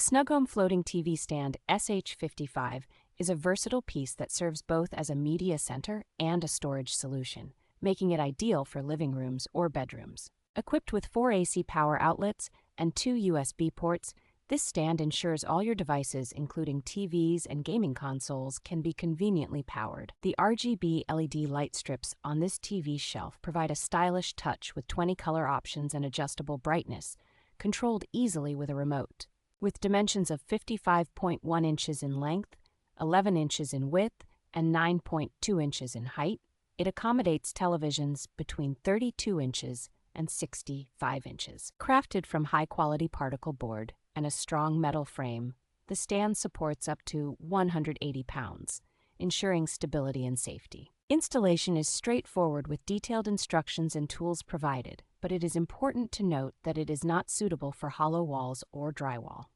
The Snug Home Floating TV Stand SH-55 is a versatile piece that serves both as a media center and a storage solution, making it ideal for living rooms or bedrooms. Equipped with 4 AC power outlets and 2 USB ports, this stand ensures all your devices, including TVs and gaming consoles, can be conveniently powered. The RGB LED light strips on this TV shelf provide a stylish touch with 20 color options and adjustable brightness, controlled easily with a remote. With dimensions of 55.1 inches in length, 11 inches in width, and 9.2 inches in height, it accommodates televisions between 32 inches and 65 inches. Crafted from high-quality particle board and a strong metal frame, the stand supports up to 180 pounds, ensuring stability and safety. Installation is straightforward with detailed instructions and tools provided, but it is important to note that it is not suitable for hollow walls or drywall.